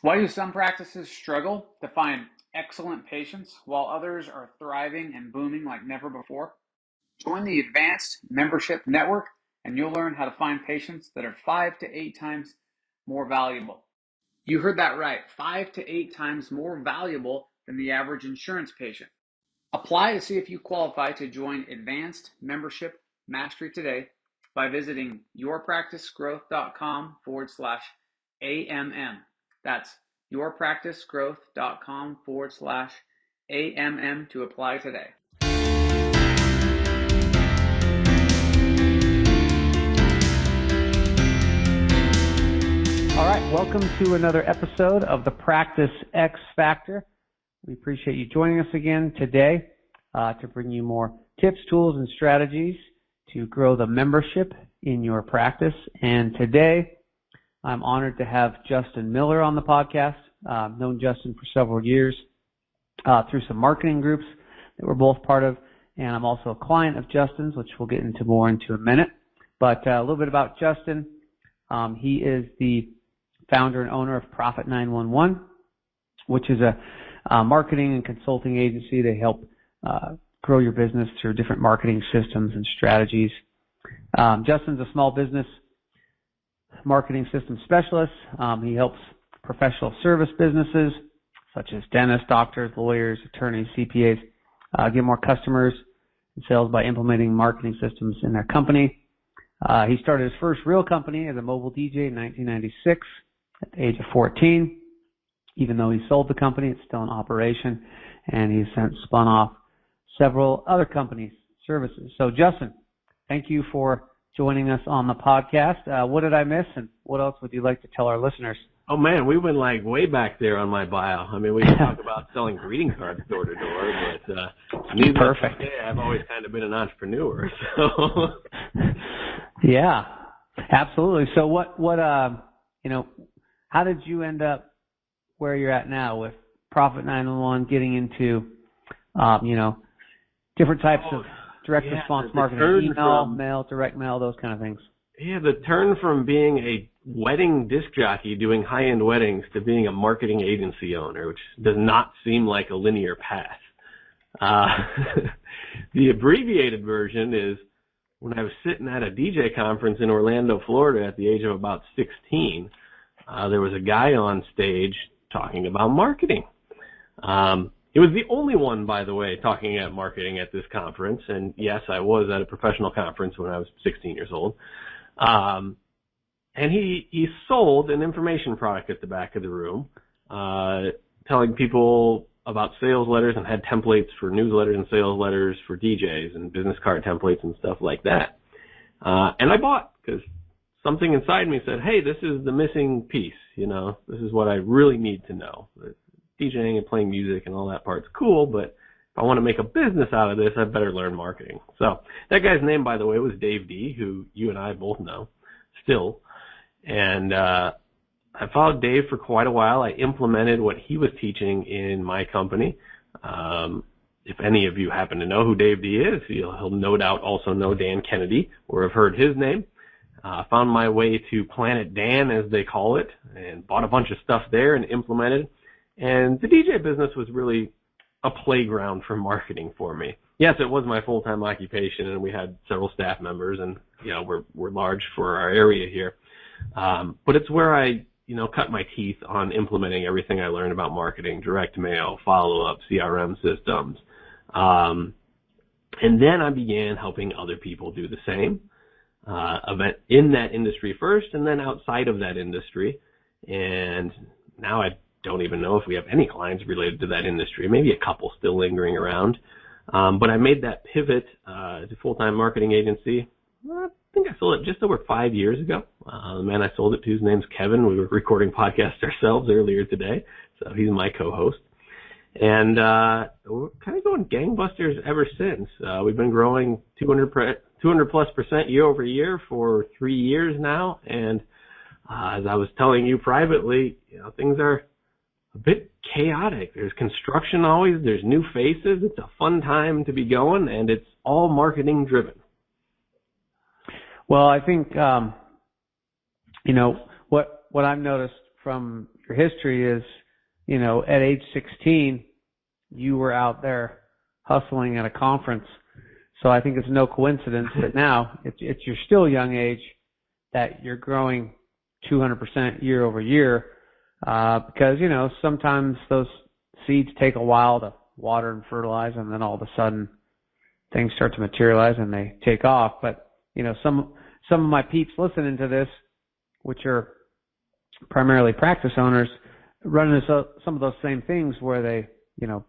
Why do some practices struggle to find excellent patients while others are thriving and booming like never before? Join the Advanced Membership Network and you'll learn how to find patients that are 5 to 8 times more valuable. You heard that right, 5 to 8 times more valuable than the average insurance patient. Apply to see if you qualify to join Advanced Membership Mastery today by visiting yourpracticegrowth.com/AMM. That's yourpracticegrowth.com/AMM to apply today. All right, welcome to another episode of the Practice X Factor. We appreciate you joining us again today to bring you more tips, tools, and strategies to grow the membership in your practice. And today, I'm honored to have Justin Miller on the podcast. I've known Justin for several years through some marketing groups that we're both part of, and I'm also a client of Justin's, which we'll get into more into a minute. But a little bit about Justin. He is the founder and owner of Profit 911, which is a marketing and consulting agency. They help grow your business through different marketing systems and strategies. Justin's a small business marketing system specialist. He helps professional service businesses such as dentists, doctors, lawyers, attorneys, CPAs get more customers and sales by implementing marketing systems in their company. He started his first real company as a mobile DJ in 1996 at the age of 14. Even though he sold the company, it's still in operation, and he's since spun off several other companies' services. So, Justin, thank you for joining us on the podcast. What did I miss, and what else would you like to tell our listeners? Oh, man, we went like way back there on my bio. I mean, we can talk about selling greeting cards door to door, but perfect. I've always kind of been an entrepreneur. So. Yeah, absolutely. So how did you end up where you're at now with Profit 911, getting into, different types of direct response marketing, email, mail, direct mail, those kind of things? Yeah, the turn from being a wedding disc jockey doing high-end weddings to being a marketing agency owner, which does not seem like a linear path. The abbreviated version is when I was sitting at a DJ conference in Orlando, Florida at the age of about 16, there was a guy on stage talking about marketing. It was the only one, by the way, talking at marketing at this conference. And yes, I was at a professional conference when I was 16 years old. And he sold an information product at the back of the room, telling people about sales letters, and had templates for newsletters and sales letters for DJs and business card templates and stuff like that. And I bought, because something inside me said, hey, this is the missing piece, this is what I really need to know. DJing and playing music and all that part's cool, but if I want to make a business out of this, I better learn marketing. So that guy's name, by the way, was Dave D., who you and I both know still. And I followed Dave for quite a while. I implemented what he was teaching in my company. If any of you happen to know who Dave D. is, he'll no doubt also know Dan Kennedy, or have heard his name. Found my way to Planet Dan, as they call it, and bought a bunch of stuff there and implemented. And the DJ business was really a playground for marketing for me. Yes, it was my full-time occupation, and we had several staff members, and we're large for our area here. But it's where I cut my teeth on implementing everything I learned about marketing, direct mail, follow-up, CRM systems. And then I began helping other people do the same. In that industry first, and then outside of that industry. And now I don't even know if we have any clients related to that industry, maybe a couple still lingering around. But I made that pivot to full-time marketing agency. I think I sold it just over 5 years ago. The man I sold it to, his name's Kevin. We were recording podcasts ourselves earlier today, so he's my co-host. And we're kind of going gangbusters ever since. We've been growing 200+% year over year for 3 years now. And as I was telling you privately, things are a bit chaotic. There's construction always. There's new faces. It's a fun time to be going, and it's all marketing driven. Well, I think, what I've noticed from your history is, at age 16, you were out there hustling at a conference. So I think it's no coincidence that now, it's your still young age, that you're growing 200% year over year, because, sometimes those seeds take a while to water and fertilize, and then all of a sudden things start to materialize and they take off. But, some of my peeps listening to this, which are primarily practice owners, run into some of those same things where they,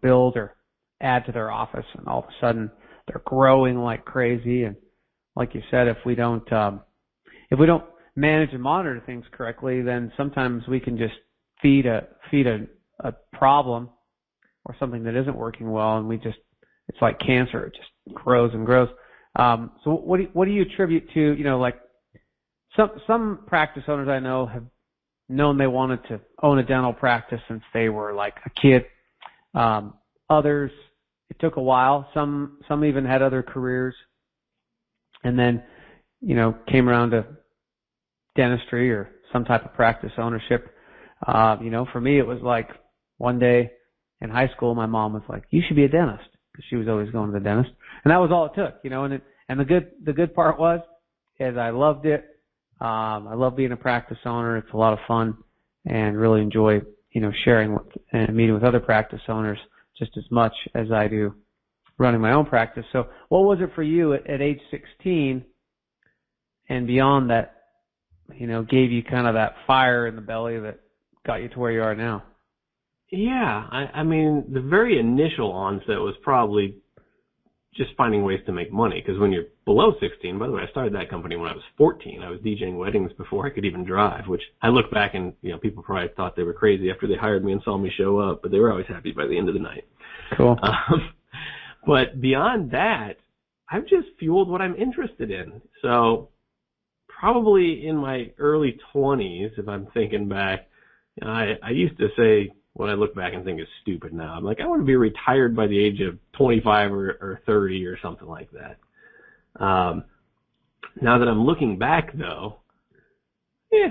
build or add to their office, and all of a sudden they're growing like crazy. And like you said, if we don't manage and monitor things correctly, then sometimes we can just feed a problem or something that isn't working well, and it's like cancer. It just grows and grows. So what do you attribute to, like some practice owners I know have known they wanted to own a dental practice since they were like a kid. Others, it took a while. Some even had other careers, and then, came around to dentistry or some type of practice ownership. For me, it was like one day in high school, my mom was like, "You should be a dentist," because she was always going to the dentist, and that was all it took, And the good part was, is I loved it. I love being a practice owner. It's a lot of fun, and really enjoy, sharing and meeting with other practice owners just as much as I do running my own practice. So what was it for you at age 16 and beyond that, gave you kind of that fire in the belly that got you to where you are now? Yeah, I mean, the very initial onset was probably just finding ways to make money, because when you're below 16, by the way, I started that company when I was 14. I was DJing weddings before I could even drive, which I look back and, people probably thought they were crazy after they hired me and saw me show up, but they were always happy by the end of the night. Cool. But beyond that, I've just fueled what I'm interested in. So probably in my early 20s, if I'm thinking back, I used to say, what I look back and think is stupid now, I'm like, I want to be retired by the age of 25 or 30 or something like that. Now that I'm looking back, though,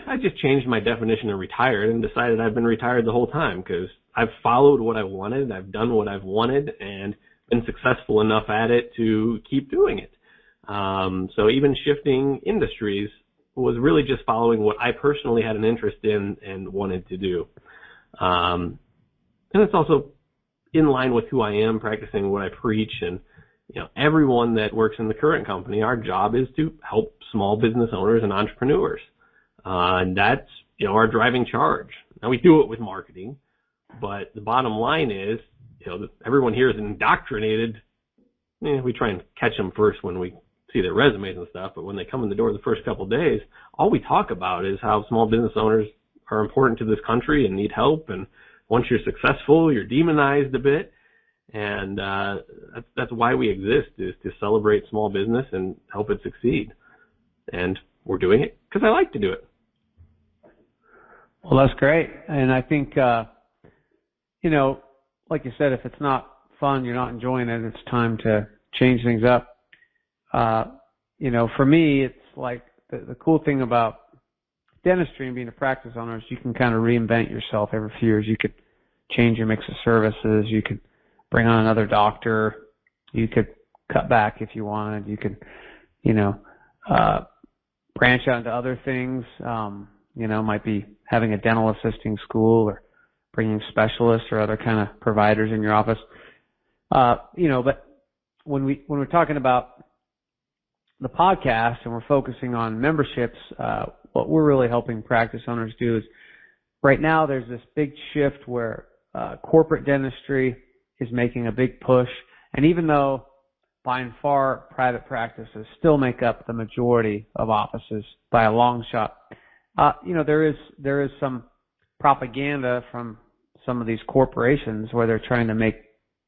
I just changed my definition of retired and decided I've been retired the whole time, because I've followed what I wanted, I've done what I've wanted, and been successful enough at it to keep doing it. So even shifting industries was really just following what I personally had an interest in and wanted to do. And it's also in line with who I am, practicing what I preach. And, everyone that works in the current company, our job is to help small business owners and entrepreneurs. And that's, our driving charge. Now, we do it with marketing, but the bottom line is, everyone here is indoctrinated. We try and catch them first when we see their resumes and stuff, but when they come in the door the first couple of days, all we talk about is how small business owners are important to this country and need help. And once you're successful, you're demonized a bit. And that's why we exist, is to celebrate small business and help it succeed. And we're doing it because I like to do it. Well, that's great. And I think, like you said, if it's not fun, you're not enjoying it, it's time to change things up. For me, it's like the cool thing about dentistry and being a practice owner is you can kind of reinvent yourself every few years. You could change your mix of services. You could bring on another doctor. You could cut back if you wanted. You could, branch out into other things. Might be having a dental assisting school or bringing specialists or other kind of providers in your office. But when we're talking about the podcast and we're focusing on memberships, what we're really helping practice owners do is, right now there's this big shift where corporate dentistry is making a big push. And even though by and far private practices still make up the majority of offices by a long shot, there is some propaganda from some of these corporations where they're trying to make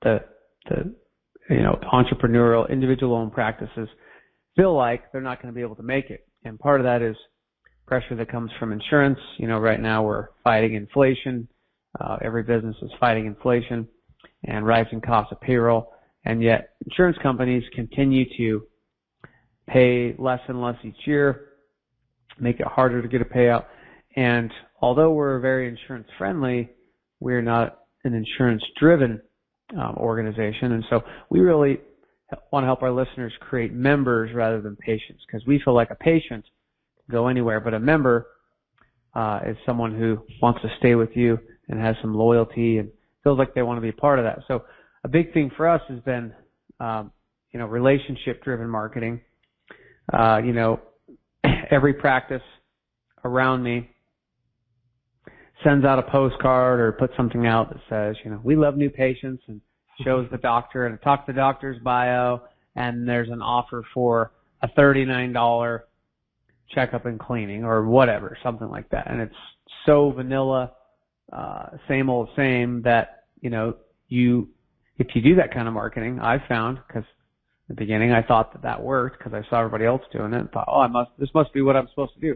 the entrepreneurial individual-owned practices feel like they're not going to be able to make it. And part of that is pressure that comes from insurance. Right now we're fighting inflation. Every business is fighting inflation and rising costs of payroll. And yet insurance companies continue to pay less and less each year, make it harder to get a payout. And although we're very insurance friendly, we're not an insurance driven organization. And so we really want to help our listeners create members rather than patients, because we feel like a patient can go anywhere, but a member is someone who wants to stay with you and has some loyalty and feels like they want to be a part of that. So a big thing for us has been, relationship-driven marketing. Every practice around me sends out a postcard or puts something out that says, we love new patients, and shows the doctor and talks the doctor's bio, and there's an offer for a $39 checkup and cleaning or whatever, something like that. And it's so vanilla, same old same, that, if you do that kind of marketing, I've found, because in the beginning I thought that worked because I saw everybody else doing it and thought, this must be what I'm supposed to do.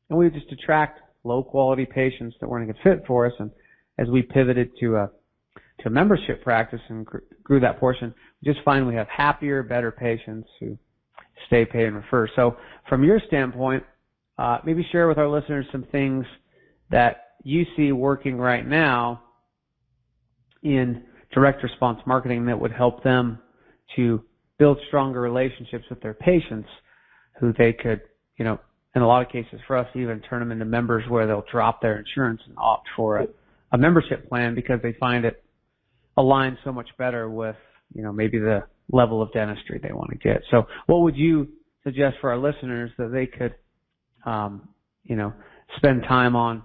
And we would just attract low quality patients that weren't a good fit for us. And as we pivoted to a membership practice and grew that portion, we just find we have happier, better patients who stay, pay, and refer. So from your standpoint, maybe share with our listeners some things that you see working right now in direct response marketing that would help them to build stronger relationships with their patients, who they could, in a lot of cases for us, even turn them into members where they'll drop their insurance and opt for a membership plan because they find it aligns so much better with, maybe the level of dentistry they want to get. So what would you suggest for our listeners that they could, spend time on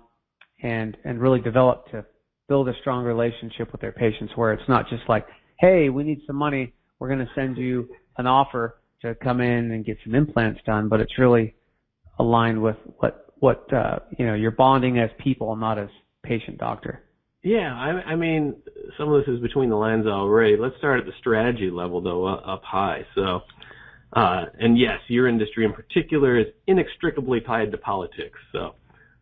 and really develop to build a strong relationship with their patients, where it's not just like, hey, we need some money, we're going to send you an offer to come in and get some implants done, but it's really aligned with what you're bonding as people, not as patient doctor. Yeah, I mean, some of this is between the lines already. Let's start at the strategy level, though, up high. So, and yes, your industry in particular is inextricably tied to politics. So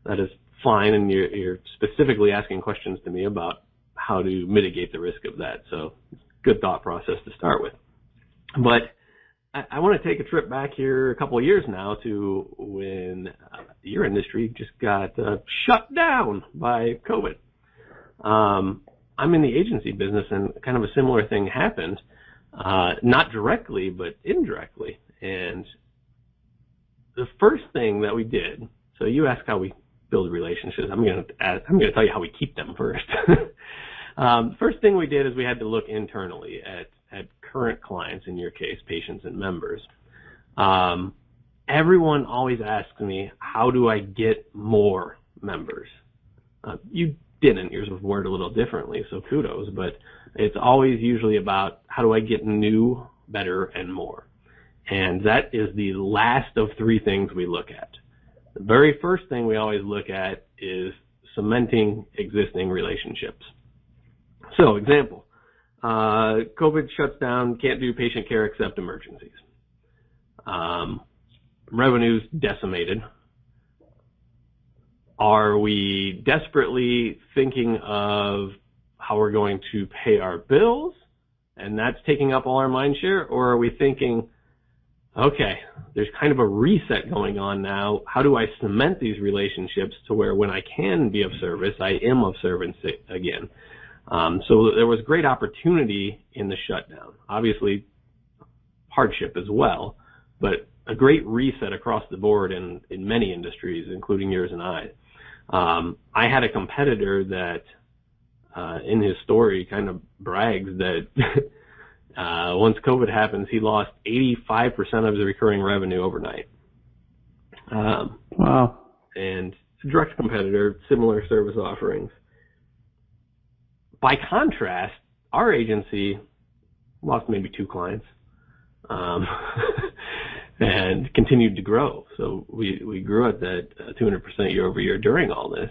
that is fine, and you're specifically asking questions to me about how to mitigate the risk of that. So good thought process to start with. But I want to take a trip back here a couple of years now to when your industry just got shut down by COVID. I'm in the agency business, and kind of a similar thing happened, not directly, but indirectly. And the first thing that we did, so you asked how we build relationships. I'm going to tell you how we keep them first. First thing we did is we had to look internally at current clients, in your case, patients and members. Everyone always asks me, how do I get more members? You didn't. Yours was worded a little differently, so kudos. But it's always usually about, how do I get new, better, and more? And that is the last of three things we look at. The very first thing we always look at is cementing existing relationships. So, example, COVID shuts down, can't do patient care except emergencies. Revenue's decimated. Are we desperately thinking of how we're going to pay our bills, and that's taking up all our mind share? Or are we thinking, okay, there's kind of a reset going on now. How do I cement these relationships to where when I can be of service, I am of service again? So there was great opportunity in the shutdown. Obviously, hardship as well, but a great reset across the board in many industries, including yours and I. I had a competitor that, in his story, kind of brags that once COVID happens, he lost 85% of his recurring revenue overnight. Wow. And it's a direct competitor, similar service offerings. By contrast, our agency lost maybe 2 clients, and continued to grow. So we grew at that 200% year over year during all this.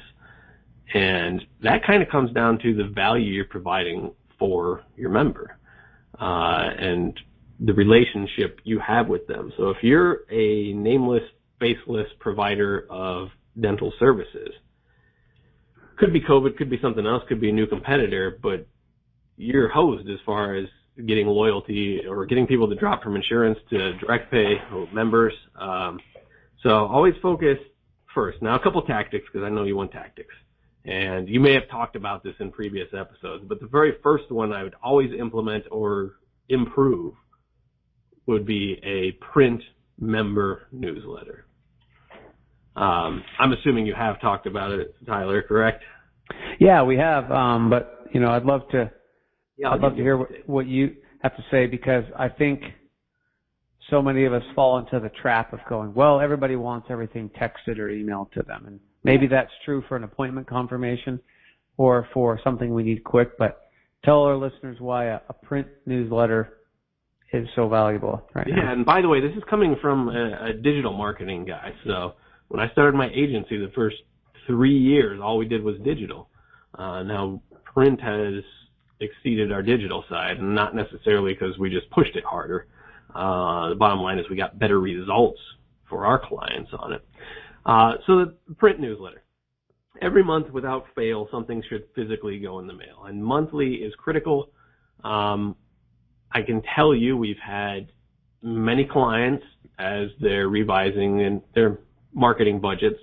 And that kind of comes down to the value you're providing for your member, and the relationship you have with them. So if you're a nameless, faceless provider of dental services, could be COVID, could be something else, could be a new competitor, but you're hosed as far as getting loyalty or getting people to drop from insurance to direct pay members. So always focus first. Now, a couple tactics, because I know you want tactics. And you may have talked about this in previous episodes, but the very first one I would always implement or improve would be a print member newsletter. I'm assuming you have talked about it, Tyler, correct? Yeah, we have. But I'd love to. I'd love to hear what you have to say, because I think so many of us fall into the trap of going, well, everybody wants everything texted or emailed to them, and maybe that's true for an appointment confirmation or for something we need quick. But tell our listeners why a print newsletter is so valuable right now. Yeah, and by the way, this is coming from a digital marketing guy. So when I started my agency, the first 3 years, all we did was digital. Now, print has exceeded our digital side, and not necessarily because we just pushed it harder. The bottom line is we got better results for our clients on it. So the print newsletter. Every month, without fail, something should physically go in the mail, and monthly is critical. I can tell you we've had many clients, as they're revising in their marketing budgets,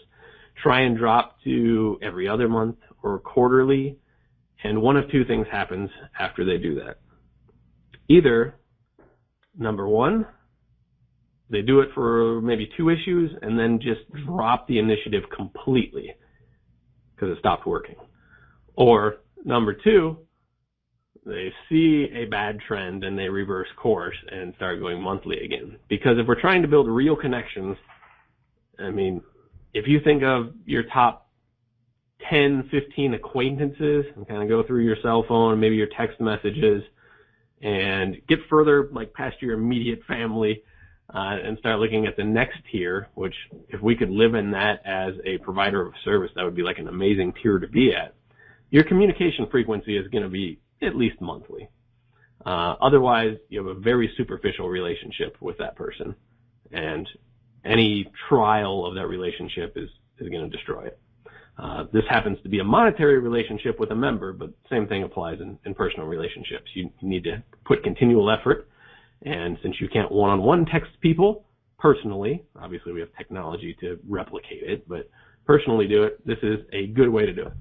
try and drop to every other month or quarterly, and one of two things happens after they do that. Either, number one, they do it for maybe 2 issues and then just drop the initiative completely because it stopped working. Or number 2, they see a bad trend and they reverse course and start going monthly again. Because if we're trying to build real connections, I mean, if you think of your top 10, 15 acquaintances and kind of go through your cell phone, maybe your text messages, and get further, like past your immediate family, and start looking at the next tier, which if we could live in that as a provider of service, that would be like an amazing tier to be at. Your communication frequency is going to be at least monthly. Otherwise, you have a very superficial relationship with that person, and any trial of that relationship is going to destroy it. This happens to be a monetary relationship with a member, but same thing applies in personal relationships. You need to put continual effort, and since you can't one-on-one text people personally, obviously we have technology to replicate it, but personally do it, this is a good way to do it.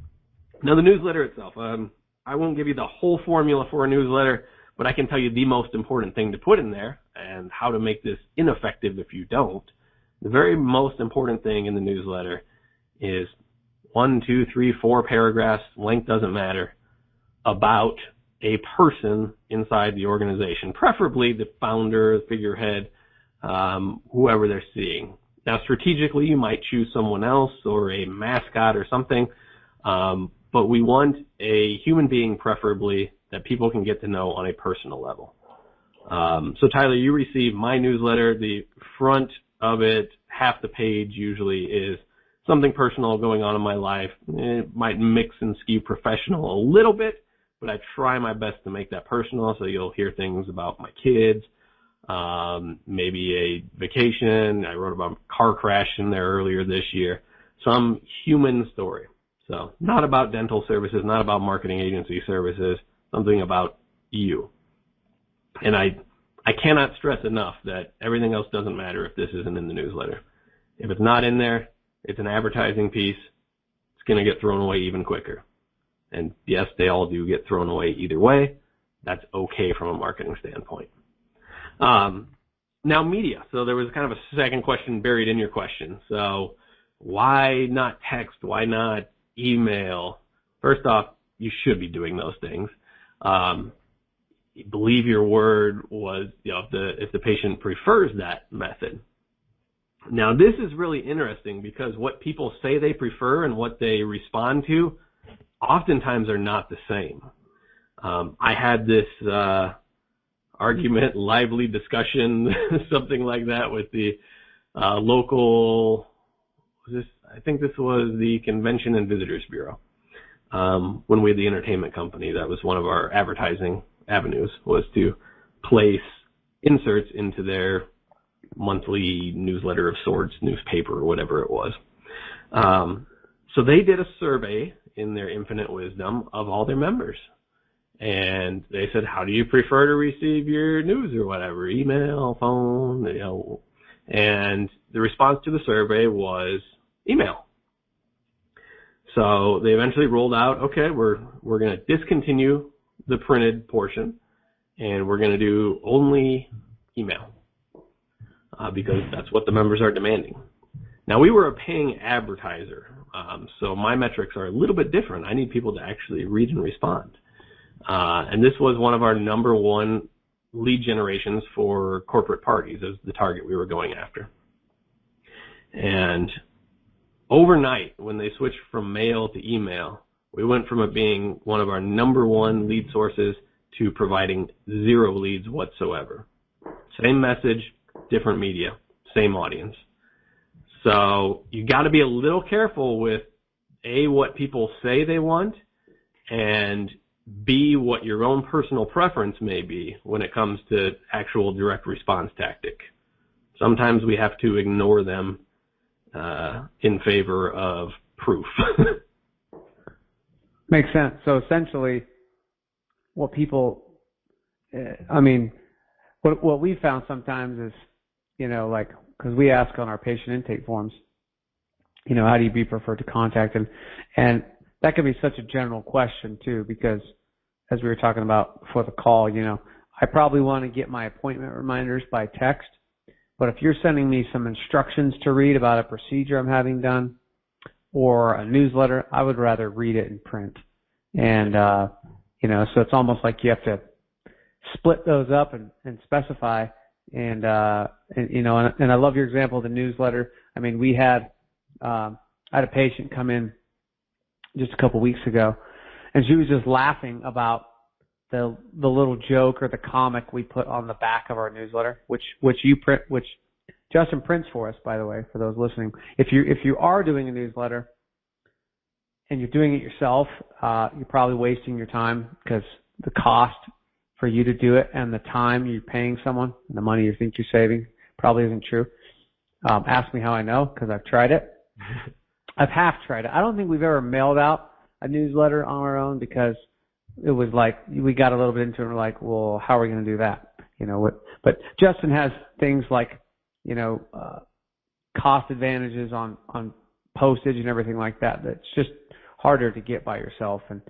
Now, the newsletter itself, I won't give you the whole formula for a newsletter, but I can tell you the most important thing to put in there and how to make this ineffective if you don't. The very most important thing in the newsletter is 1, 2, 3, 4 paragraphs, length doesn't matter, about a person inside the organization, preferably the founder, the figurehead, whoever they're seeing. Now, strategically, you might choose someone else or a mascot or something, but we want a human being, preferably, that people can get to know on a personal level. So, Tyler, you receive my newsletter. The front of it, half the page usually, is something personal going on in my life. It might mix and skew professional a little bit, but I try my best to make that personal, so you'll hear things about my kids, maybe a vacation. I wrote about a car crash in there earlier this year. Some human story. So not about dental services, not about marketing agency services, something about you. And I cannot stress enough that everything else doesn't matter if this isn't in the newsletter. If it's not in there, it's an advertising piece. It's going to get thrown away even quicker. And yes, they all do get thrown away either way. That's okay from a marketing standpoint. Now, media. So there was kind of a second question buried in your question. So why not text? Why not email? First off, you should be doing those things. Believe your word was, if the patient prefers that method. Now, this is really interesting because what people say they prefer and what they respond to oftentimes are not the same. I had this argument, lively discussion, something like that, with the local, I think this was the Convention and Visitors Bureau. When we had the entertainment company, that was one of our advertising avenues, was to place inserts into their monthly newsletter of sorts, newspaper, or whatever it was. So they did a survey in their infinite wisdom of all their members. And they said, how do you prefer to receive your news or whatever, email, phone, And the response to the survey was email. So they eventually rolled out, okay, we're going to discontinue the printed portion, and we're going to do only email because that's what the members are demanding. Now, we were a paying advertiser, so my metrics are a little bit different. I need people to actually read and respond. And this was one of our number one lead generations for corporate parties as the target we were going after. And overnight, when they switched from mail to email, we went from it being one of our number one lead sources to providing 0 leads whatsoever. Same message, different media, same audience. So you got to be a little careful with A, what people say they want, and B, what your own personal preference may be when it comes to actual direct response tactic. Sometimes we have to ignore them in favor of proof. Makes sense. So essentially, what people, what we found sometimes is, like, because we ask on our patient intake forms, how do you be preferred to contact? And that can be such a general question too, because as we were talking about before the call, I probably want to get my appointment reminders by text, but if you're sending me some instructions to read about a procedure I'm having done or a newsletter, I would rather read it in print. And, so it's almost like you have to split those up and specify. And I love your example of the newsletter. I mean, I had a patient come in just a couple weeks ago, and she was just laughing about the little joke or the comic we put on the back of our newsletter, which Justin prints for us, by the way, for those listening. If you are doing a newsletter and you're doing it yourself, you're probably wasting your time because the cost for you to do it and the time you're paying someone and the money you think you're saving probably isn't true. Ask me how I know, because I've tried it. I've half tried it. I don't think we've ever mailed out a newsletter on our own because it was like we got a little bit into it and we're like, well, how are we going to do that? But Justin has things like, cost advantages on postage and everything like that. That's just harder to get by yourself. And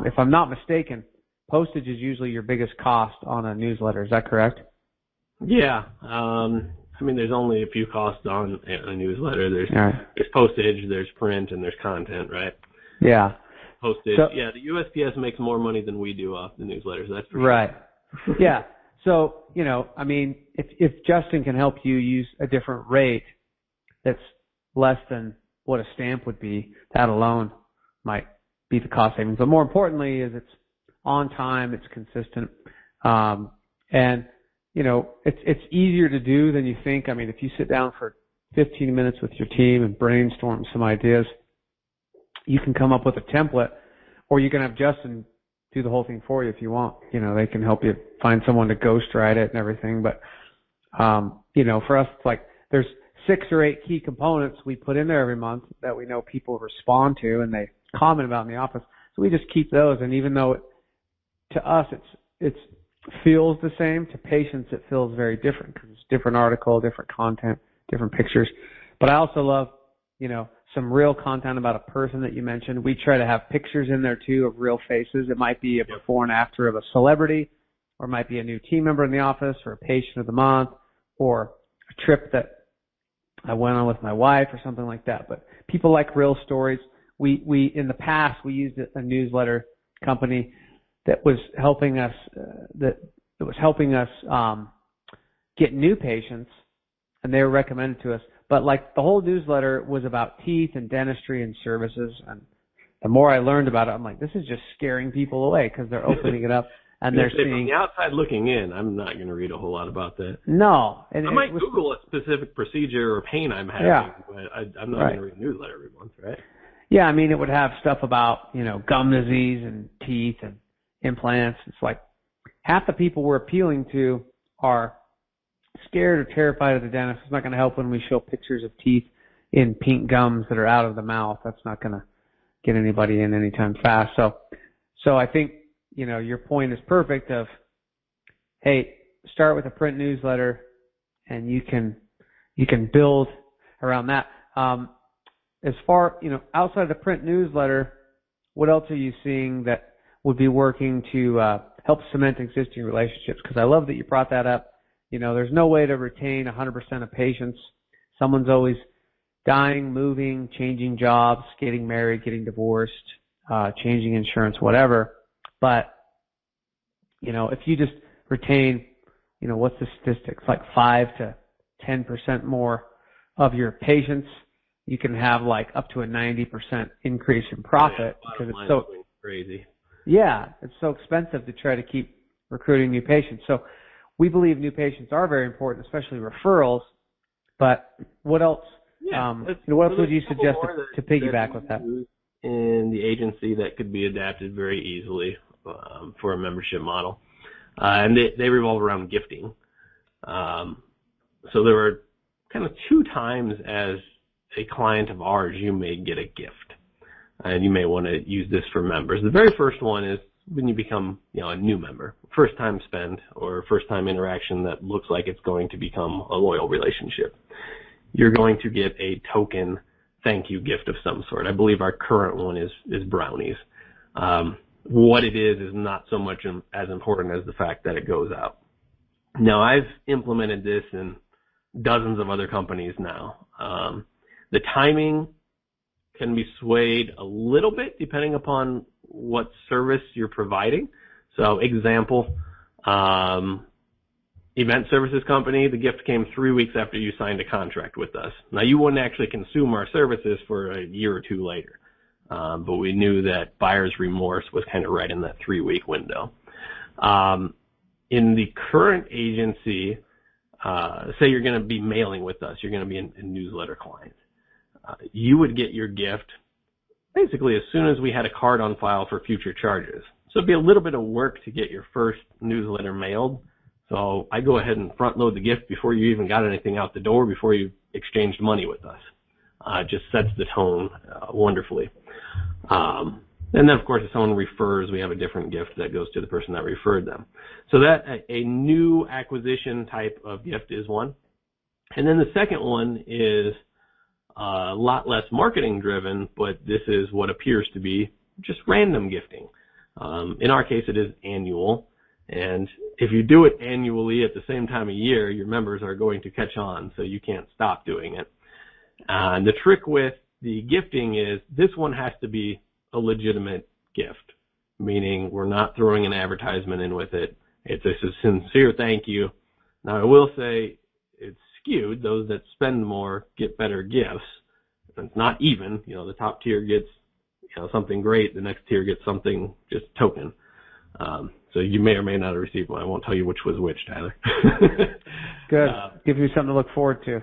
if I'm not mistaken, postage is usually your biggest cost on a newsletter. Is that correct? Yeah. There's only a few costs on a newsletter. There's postage, there's print, and there's content, right? Yeah. Postage. The USPS makes more money than we do off the newsletters. That's for sure. Right. Yeah. So, if Justin can help you use a different rate that's less than what a stamp would be, that alone might be the cost savings. But more importantly is it's on time, it's consistent, and it's easier to do than you think. I mean, if you sit down for 15 minutes with your team and brainstorm some ideas, you can come up with a template, or you can have Justin do the whole thing for you if you want. They can help you find someone to ghostwrite it and everything. But, for us, it's like there's 6 or 8 key components we put in there every month that we know people respond to and they comment about in the office. So we just keep those. And even though to us it feels the same, to patients it feels very different because it's different article, different content, different pictures. But I also love, some real content about a person that you mentioned. We try to have pictures in there too of real faces. It might be a before and after of a celebrity, or it might be a new team member in the office, or a patient of the month, or a trip that I went on with my wife or something like that. But people like real stories. We in the past, we used a newsletter company that was helping us, get new patients, and they were recommended to us. But like the whole newsletter was about teeth and dentistry and services. And the more I learned about it, I'm like, this is just scaring people away because they're opening it up and they're seeing. From the outside looking in, I'm not going to read a whole lot about that. No. And I might Google a specific procedure or pain I'm having, but I'm not going to read a newsletter every month, right? Yeah, I mean, it would have stuff about, gum disease and teeth and implants. It's like half the people we're appealing to are scared or terrified of the dentist. It's not going to help when we show pictures of teeth in pink gums that are out of the mouth. That's not going to get anybody in anytime fast. So I think, your point is perfect of, hey, start with a print newsletter and you can build around that. as far, outside the print newsletter, what else are you seeing that would be working to help cement existing relationships? Because I love that you brought that up. There's no way to retain 100% of patients. Someone's always dying, moving, changing jobs, getting married, getting divorced, changing insurance, whatever. But, if you just retain, what's the statistics? Like 5 to 10% more of your patients, you can have like up to a 90% increase in profit because it's so crazy. Yeah, it's so expensive to try to keep recruiting new patients. So we believe new patients are very important, especially referrals. But what else? What else would you suggest to piggyback with that? In the agency that could be adapted very easily for a membership model, and they revolve around gifting. So there were kind of 2 times as a client of ours you may get a gift, and you may want to use this for members. The very first one is when you become a new member, first time spend or first time interaction that looks like it's going to become a loyal relationship. You're going to get a token thank you gift of some sort. I believe our current one is brownies. What it is not so much as important as the fact that it goes out. Now, I've implemented this in dozens of other companies now. The timing can be swayed a little bit depending upon what service you're providing. So, example, event services company, the gift came 3 weeks after you signed a contract with us. Now, you wouldn't actually consume our services for a year or 2 later, but we knew that buyer's remorse was kind of right in that 3-week window. In the current agency, say you're going to be mailing with us, you're going to be a newsletter client. You would get your gift basically as soon as we had a card on file for future charges. So it'd be a little bit of work to get your first newsletter mailed. So I go ahead and front load the gift before you even got anything out the door, before you exchanged money with us. It just sets the tone wonderfully. And then, of course, if someone refers, we have a different gift that goes to the person that referred them. So that a new acquisition type of gift is one. And then the second one is a lot less marketing driven, but this is what appears to be just random gifting. In our case, it is annual. And if you do it annually at the same time of year, your members are going to catch on, so you can't stop doing it. And the trick with the gifting is this one has to be a legitimate gift, meaning we're not throwing an advertisement in with it. It's a sincere thank you. Now, I will say it's skewed. Those that spend more get better gifts. It's not even. The top tier gets something great. The next tier gets something just token. So you may or may not have received one. I won't tell you which was which, Tyler. Good. Give me something to look forward to.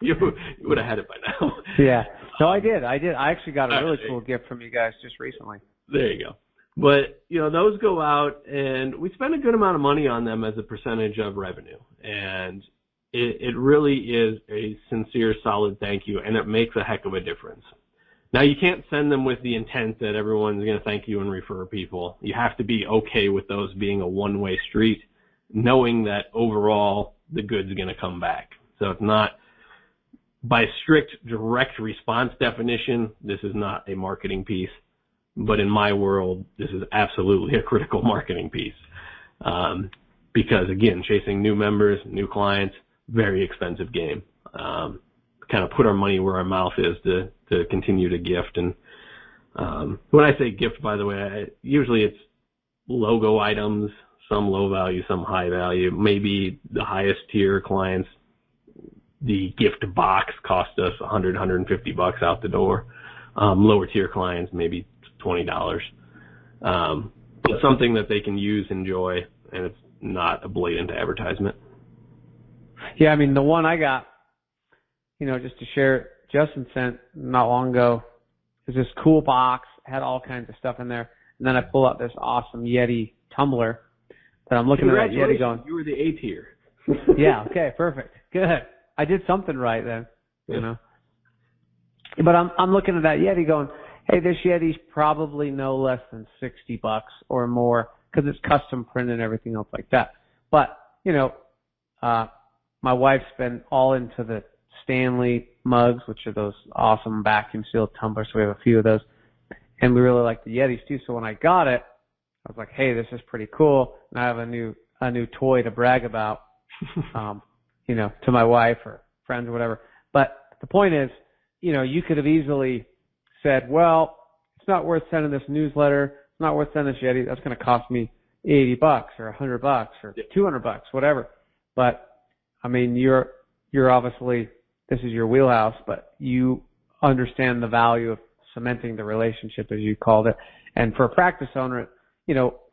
You would have had it by now. Yeah. No, I did. I actually got a really cool gift from you guys just recently. There you go. But, those go out, and we spend a good amount of money on them as a percentage of revenue. And it really is a sincere, solid thank you, and it makes a heck of a difference. Now, you can't send them with the intent that everyone's going to thank you and refer people. You have to be okay with those being a one-way street, knowing that overall the good's going to come back. So it's not, by strict direct response definition, this is not a marketing piece. But in my world, this is absolutely a critical marketing piece. Because, again, chasing new members, new clients, very expensive game. Kind of put our money where our mouth is to continue to gift. And when I say gift, by the way, usually it's logo items, some low value, some high value. Maybe the highest tier clients, the gift box cost us $100, $150 out the door. Lower tier clients, maybe $20. But something that they can use, enjoy, and it's not a blatant advertisement. Yeah, I mean, the one I got, just to share, Justin sent not long ago, is this cool box, had all kinds of stuff in there, and then I pull out this awesome Yeti tumbler that I'm looking at that Yeti going, you were the A tier. Yeah, okay, perfect, good. I did something right then, But I'm looking at that Yeti going, hey, this Yeti's probably no less than $60 or more because it's custom printed and everything else like that. But, my wife's been all into the Stanley mugs, which are those awesome vacuum sealed tumblers. So we have a few of those. And we really like the Yetis too. So when I got it, I was like, hey, this is pretty cool. And I have a new toy to brag about, to my wife or friends or whatever. But the point is, you could have easily said, well, it's not worth sending this newsletter. It's not worth sending this Yeti. That's going to cost me $80 or $100 or $200, whatever. But I mean, you're obviously, this is your wheelhouse, but you understand the value of cementing the relationship, as you called it. And for a practice owner,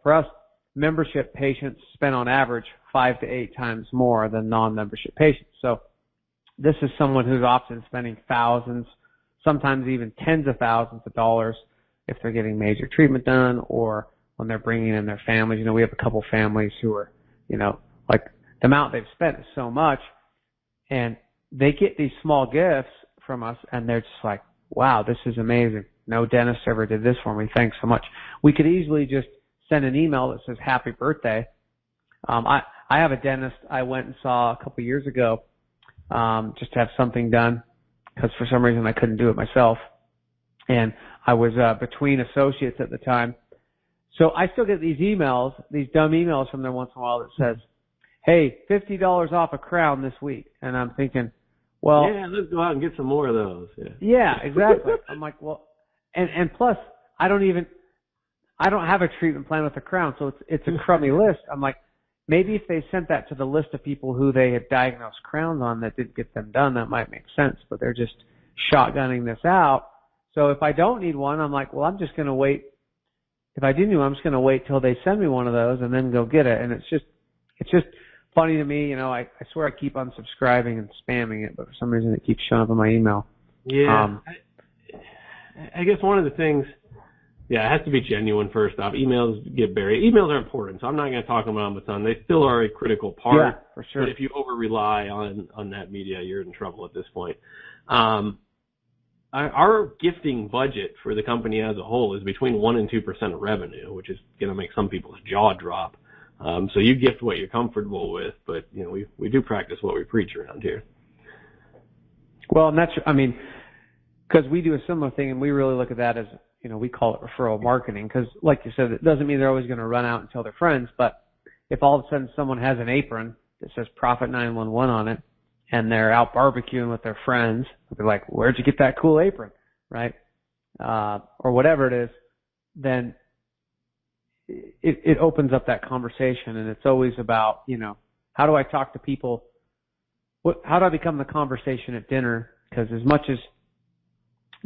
for us, membership patients spend on average 5 to 8 times more than non-membership patients. So this is someone who's often spending thousands, sometimes even tens of thousands of dollars if they're getting major treatment done or when they're bringing in their families. We have a couple families who are, like the amount they've spent is so much, and they get these small gifts from us, and they're just like, wow, this is amazing. No dentist ever did this for me. Thanks so much. We could easily just send an email that says happy birthday. I have a dentist I went and saw a couple years ago just to have something done because for some reason I couldn't do it myself. And I was between associates at the time. So I still get these emails, these dumb emails from them once in a while that says, hey, $50 off a crown this week. And I'm thinking, well, yeah, let's go out and get some more of those. Yeah, exactly. I'm like, well, and plus I don't have a treatment plan with a crown, so it's a crummy list. I'm like, maybe if they sent that to the list of people who they had diagnosed crowns on that didn't get them done, that might make sense, but they're just shotgunning this out. So if I don't need one, I'm like, well, I'm just going to wait. If I do need one, I'm just going to wait till they send me one of those and then go get it. And it's just funny to me. I swear I keep unsubscribing and spamming it, but for some reason it keeps showing up in my email. Yeah. I guess one of the things, it has to be genuine first off. Emails get buried. Emails are important, so I'm not going to talk about them a ton. They still are a critical part. Yeah, for sure. But if you over-rely on that media, you're in trouble at this point. Our gifting budget for the company as a whole is between 1% and 2% of revenue, which is going to make some people's jaw drop. So you gift what you're comfortable with, but we do practice what we preach around here. Well, and because we do a similar thing, and we really look at that as, we call it referral marketing, because like you said, it doesn't mean they're always going to run out and tell their friends, but if all of a sudden someone has an apron that says Profit 911 on it, and they're out barbecuing with their friends, they're like, where'd you get that cool apron, right? Or whatever it is, then it opens up that conversation, and it's always about, how do I talk to people? How do I become the conversation at dinner? Because as much as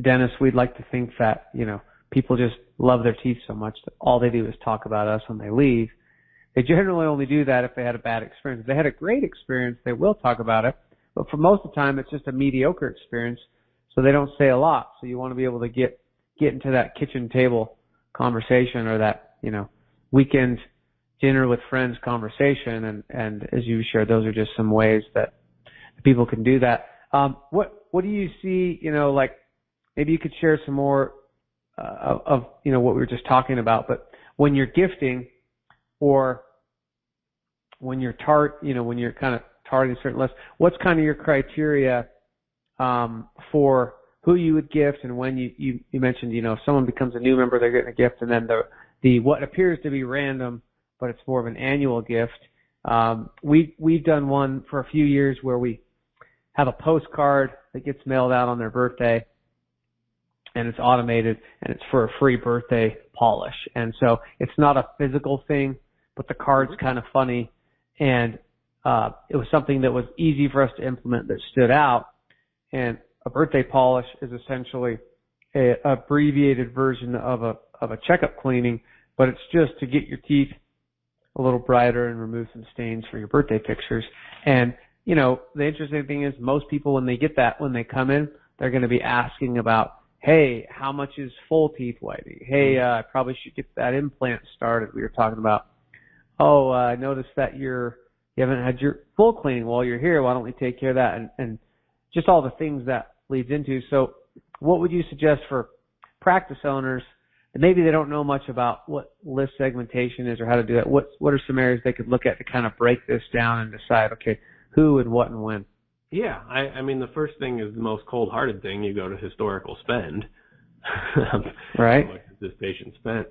dentists, we'd like to think that, people just love their teeth so much that all they do is talk about us when they leave. They generally only do that if they had a bad experience. If they had a great experience, they will talk about it. But for most of the time, it's just a mediocre experience, so they don't say a lot. So you want to be able to get into that kitchen table conversation or that, weekend dinner with friends conversation. And as you shared, those are just some ways that people can do that. What do you see, like maybe you could share some more of what we were just talking about, but when you're gifting or when you're when you're kind of targeting a certain list, what's kind of your criteria for who you would gift? And when you mentioned, if someone becomes a new member, they're getting a gift, and then the what appears to be random, but it's more of an annual gift. We've done one for a few years where we have a postcard that gets mailed out on their birthday, and it's automated, and it's for a free birthday polish. And so it's not a physical thing, but the card's kind of funny, and it was something that was easy for us to implement that stood out. And a birthday polish is essentially a abbreviated version of a checkup cleaning, but it's just to get your teeth a little brighter and remove some stains for your birthday pictures. And the interesting thing is most people, when they get that, when they come in, they're going to be asking about, hey, how much is full teeth whitening? Hey, I probably should get that implant started we were talking about. Oh, I noticed that you haven't had your full cleaning while you're here. Why don't we take care of that? And just all the things that leads into. So what would you suggest for practice owners that maybe they don't know much about what list segmentation is or how to do that? What are some areas they could look at to kind of break this down and decide, okay, who and what and when? Yeah, I mean, the first thing is the most cold-hearted thing. You go to historical spend. Right. How much has this patient spent?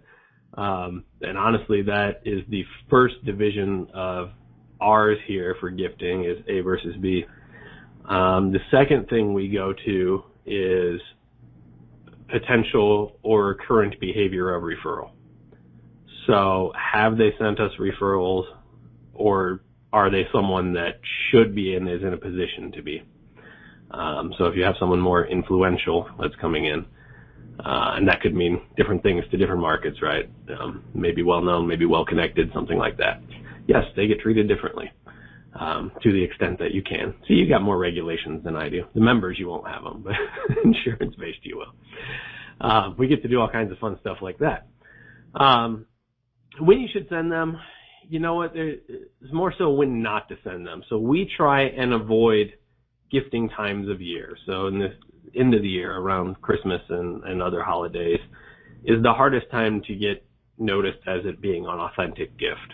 And honestly, that is the first division of ours here for gifting is A versus B. The second thing we go to is potential or current behavior of referral. So have they sent us referrals, or are they someone that should be and is in a position to be? So if you have someone more influential that's coming in, and that could mean different things to different markets, right? Maybe well-known, maybe well-connected, something like that. Yes, they get treated differently to the extent that you can. See, you got more regulations than I do. The members, you won't have them, but insurance-based, you will. We get to do all kinds of fun stuff like that. When you should send them, you know what? It's more so when not to send them. So we try and avoid gifting times of year. So in this end of the year, around Christmas and other holidays, is the hardest time to get noticed as it being an authentic gift.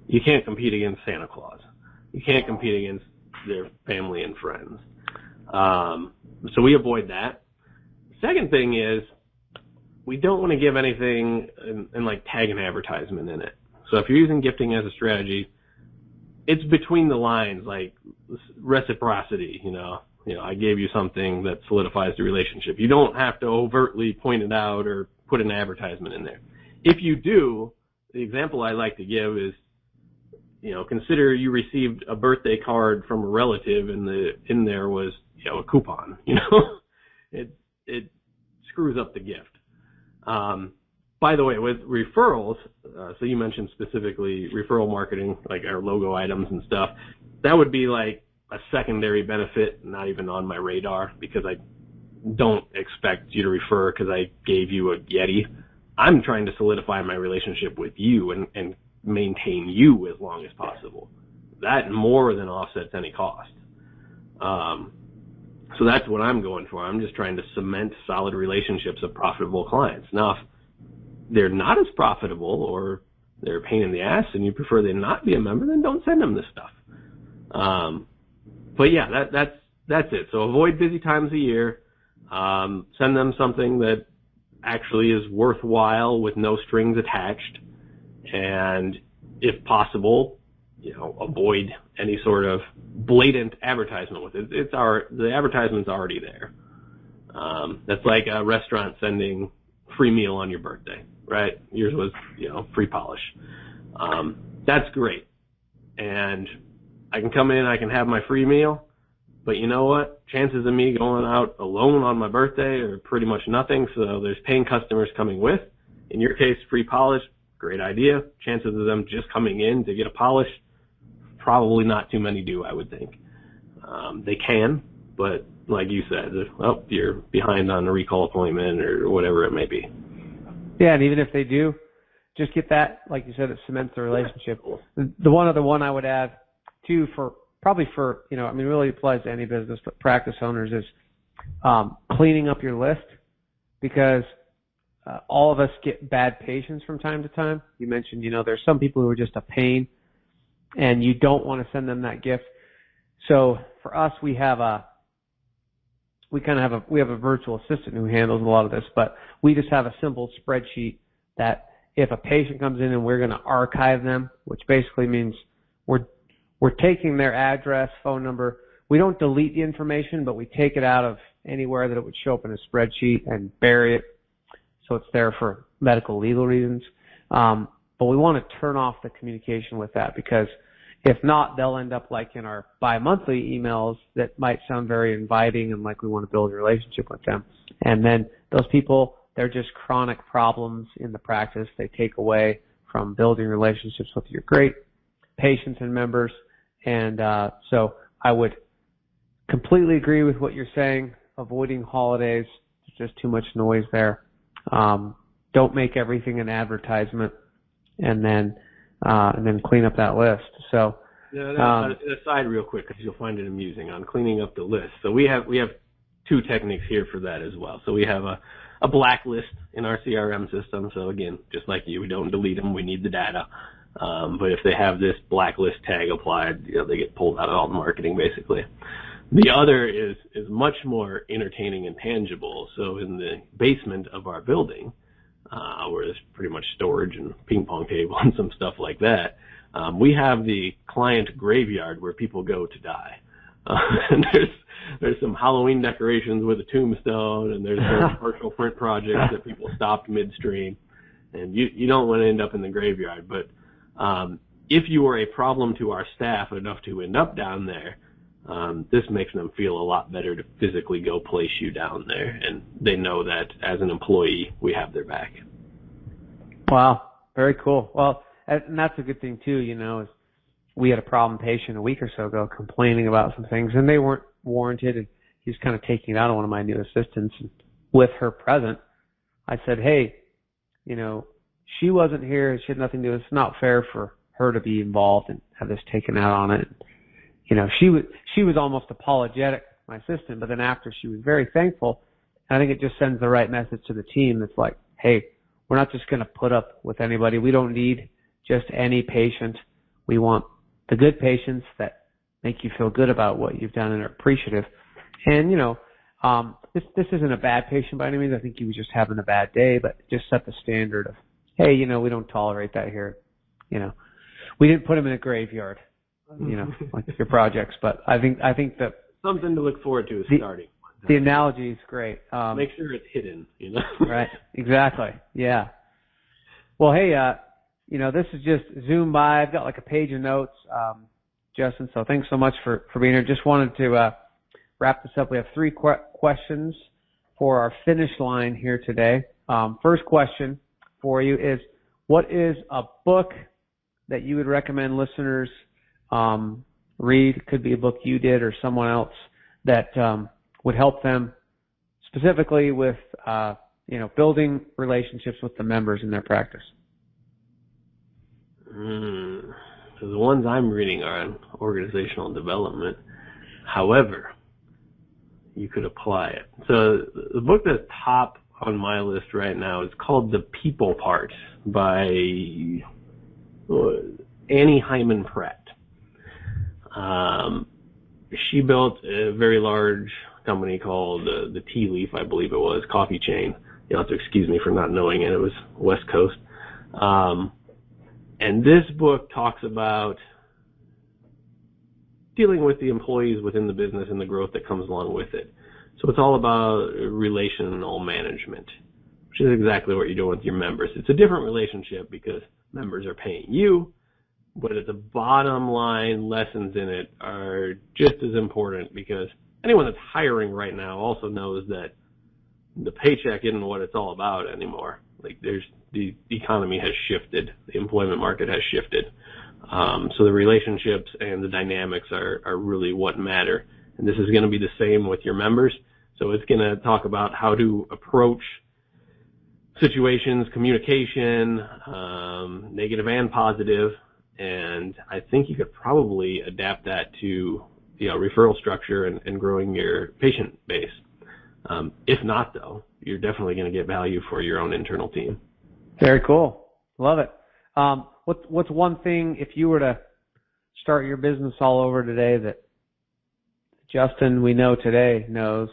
You can't compete against Santa Claus. You can't compete against their family and friends. So we avoid that. Second thing is, we don't want to give anything and like tag an advertisement in it. So if you're using gifting as a strategy, it's between the lines, like reciprocity, you know, I gave you something that solidifies the relationship. You don't have to overtly point it out or put an advertisement in there. If you do, the example I like to give is, consider you received a birthday card from a relative and in there was, a coupon, it screws up the gift. By the way, with referrals, so you mentioned specifically referral marketing, like our logo items and stuff, that would be like a secondary benefit, not even on my radar, because I don't expect you to refer because I gave you a Yeti. I'm trying to solidify my relationship with you and maintain you as long as possible. That more than offsets any cost. So that's what I'm going for. I'm just trying to cement solid relationships of profitable clients. Now, if they're not as profitable or they're a pain in the ass and you prefer they not be a member, then don't send them this stuff. But yeah, that's it. So avoid busy times of year. Send them something that actually is worthwhile with no strings attached. And if possible, avoid any sort of blatant advertisement with it. The advertisement's already there. That's like a restaurant sending free meal on your birthday, right? Yours was, free polish. That's great. And I can come in, I can have my free meal, but you know what? Chances of me going out alone on my birthday are pretty much nothing, so there's paying customers coming with. In your case, free polish, great idea. Chances of them just coming in to get a polish, probably not too many do, I would think. They can, but like you said, you're behind on a recall appointment or whatever it may be. Yeah, and even if they do, just get that, like you said, it cements the relationship. The one other one I would add, too, really applies to any business, but practice owners is cleaning up your list, because all of us get bad patients from time to time. You mentioned, there's some people who are just a pain, and you don't want to send them that gift. So for us, we have a virtual assistant who handles a lot of this, but we just have a simple spreadsheet that if a patient comes in and we're going to archive them, which basically means we're taking their address, phone number. We don't delete the information, but we take it out of anywhere that it would show up in a spreadsheet and bury it, so it's there for medical legal reasons. But we want to turn off the communication with that, because if not, they'll end up like in our bi-monthly emails that might sound very inviting and like we want to build a relationship with them. And then those people, they're just chronic problems in the practice. They take away from building relationships with your great patients and members. And so I would completely agree with what you're saying. Avoiding holidays, there's just too much noise there. Don't make everything an advertisement, and then clean up that list. So, aside real quick, because you'll find it amusing on cleaning up the list. So we have two techniques here for that as well. So we have a blacklist in our CRM system. So again, just like you, we don't delete them. We need the data. But if they have this blacklist tag applied, they get pulled out of all the marketing basically. The other is much more entertaining and tangible. So in the basement of our building, where there's pretty much storage and ping pong table and some stuff like that, we have the client graveyard where people go to die. And there's some Halloween decorations with a tombstone, and there's some partial print projects that people stopped midstream. And you don't want to end up in the graveyard. But if you are a problem to our staff enough to end up down there, this makes them feel a lot better to physically go place you down there. And they know that as an employee, we have their back. Wow. Very cool. Well, and that's a good thing, too, is we had a problem patient a week or so ago complaining about some things, and they weren't warranted, and he was kind of taking it out on one of my new assistants. And with her present, I said, hey, she wasn't here. She had nothing to do with it. It's not fair for her to be involved and have this taken out on it. She was almost apologetic, my assistant, but then after she was very thankful. And I think it just sends the right message to the team that's like, hey, we're not just going to put up with anybody. We don't need just any patient. We want the good patients that make you feel good about what you've done and are appreciative. And, this isn't a bad patient by any means. I think he was just having a bad day, but just set the standard of, hey, we don't tolerate that here. We didn't put him in a graveyard, like your projects, but I think that something to look forward to is starting. The analogy is great. Make sure it's hidden, Right. Exactly. Yeah. Well, hey, this is just Zoom by. I've got like a page of notes, Justin. So thanks so much for being here. Just wanted to wrap this up. We have 3 questions for our finish line here today. First question for you is, what is a book that you would recommend listeners read? It could be a book you did or someone else that would help them specifically with building relationships with the members in their practice. So the ones I'm reading are on organizational development. However, you could apply it. So the book that's top on my list right now is called The People Part by Annie Hyman Pratt. She built a very large company called the Tea Leaf, I believe it was, coffee chain. You'll have to excuse me for not knowing it. It was West Coast. And this book talks about dealing with the employees within the business and the growth that comes along with it. So it's all about relational management, which is exactly what you're doing with your members. It's a different relationship because members are paying you, but at the bottom line, lessons in it are just as important because anyone that's hiring right now also knows that the paycheck isn't what it's all about anymore. The economy has shifted, the employment market has shifted. So the relationships and the dynamics are really what matter. And this is going to be the same with your members. So it's going to talk about how to approach situations, communication, negative and positive. And I think you could probably adapt that to referral structure and growing your patient base. If not, though, you're definitely going to get value for your own internal team. Very cool. Love it. What's one thing, if you were to start your business all over today, that Justin, we know today, knows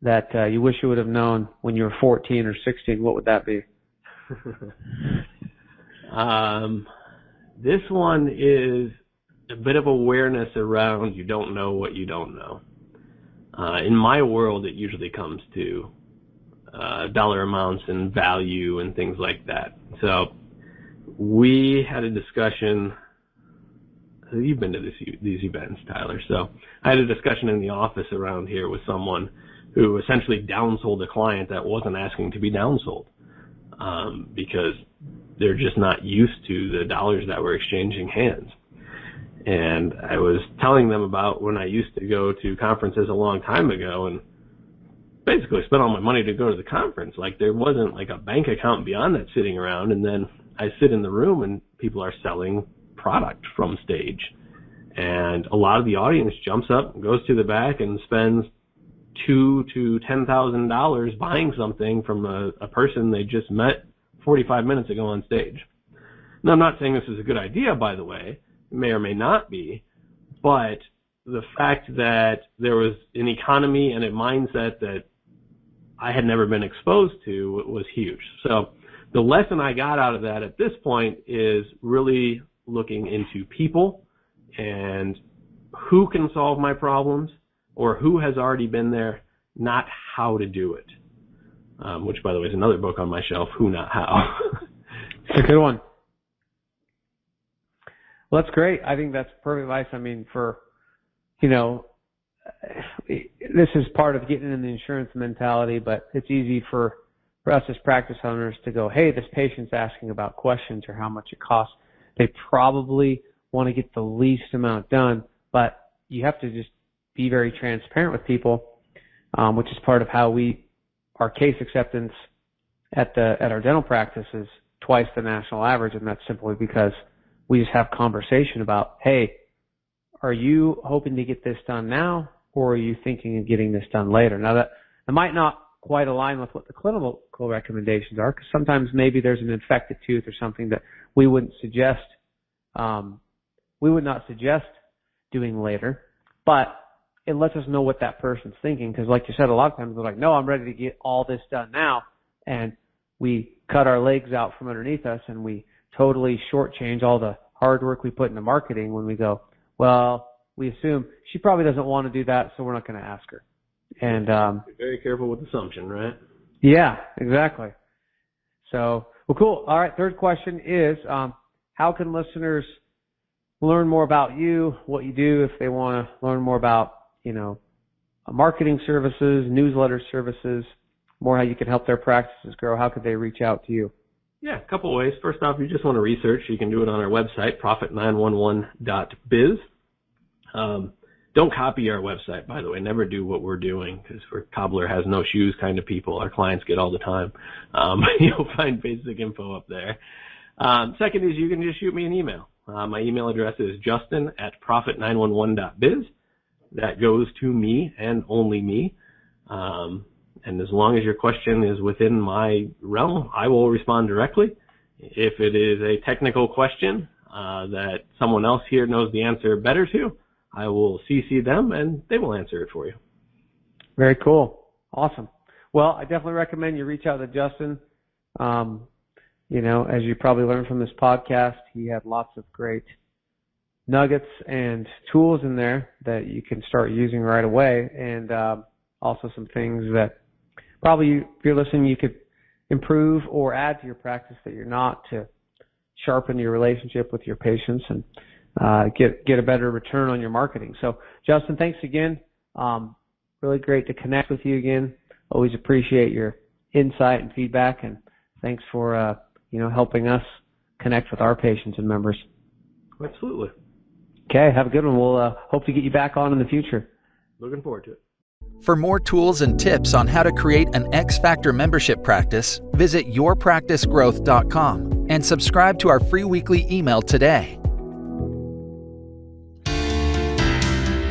that you wish you would have known when you were 14 or 16, what would that be? This one is a bit of awareness around you don't know what you don't know. In my world, it usually comes to dollar amounts and value and things like that. So we had a discussion. You've been to these events, Tyler. So I had a discussion in the office around here with someone who essentially downsold a client that wasn't asking to be downsold because they're just not used to the dollars that were exchanging hands. And I was telling them about when I used to go to conferences a long time ago and basically spent all my money to go to the conference. Like there wasn't like a bank account beyond that sitting around. And then I sit in the room and people are selling product from stage. And a lot of the audience jumps up and goes to the back and spends $2,000 to $10,000 buying something from a person they just met 45 minutes ago on stage. Now, I'm not saying this is a good idea, by the way. It may or may not be, but the fact that there was an economy and a mindset that I had never been exposed to was huge. So the lesson I got out of that at this point is really looking into people and who can solve my problems or who has already been there, not how to do it. Which, by the way, is another book on my shelf, Who Not How. It's a good one. Well, that's great. I think that's perfect advice. I mean, this is part of getting in the insurance mentality, but it's easy for us as practice owners to go, hey, this patient's asking about questions or how much it costs. They probably want to get the least amount done, but you have to just be very transparent with people, which is part of how our case acceptance at our dental practice is twice the national average, and that's simply because we just have conversation about, hey, are you hoping to get this done now, or are you thinking of getting this done later? Now, that might not quite align with what the clinical recommendations are, because sometimes maybe there's an infected tooth or something that we would not suggest doing later, but it lets us know what that person's thinking, because like you said, a lot of times they're like, no, I'm ready to get all this done now, and we cut our legs out from underneath us and we totally shortchange all the hard work we put into marketing when we go, well, we assume she probably doesn't want to do that, so we're not going to ask her. And be very careful with assumption, right? Yeah, exactly. So, well, cool. All right, third question is, how can listeners learn more about you, what you do, if they want to learn more about, marketing services, newsletter services, more how you can help their practices grow? How could they reach out to you? Yeah, a couple ways. First off, if you just want to research, you can do it on our website, profit911.biz. Don't copy our website, by the way. Never do what we're doing, because we're cobbler has no shoes kind of people. Our clients get all the time. You'll find basic info up there. Second is you can just shoot me an email. My email address is justin@profit911.biz. That goes to me and only me. And as long as your question is within my realm, I will respond directly. If it is a technical question that someone else here knows the answer better to, I will CC them and they will answer it for you. Very cool. Awesome. Well, I definitely recommend you reach out to Justin. As you probably learned from this podcast, he had lots of great nuggets and tools in there that you can start using right away, and also some things that probably, if you're listening, you could improve or add to your practice that you're not, to sharpen your relationship with your patients and get a better return on your marketing. So, Justin, thanks again. Really great to connect with you again. Always appreciate your insight and feedback, and thanks for helping us connect with our patients and members. Absolutely. Okay, have a good one. We'll hope to get you back on in the future. Looking forward to it. For more tools and tips on how to create an X Factor membership practice, visit yourpracticegrowth.com and subscribe to our free weekly email today.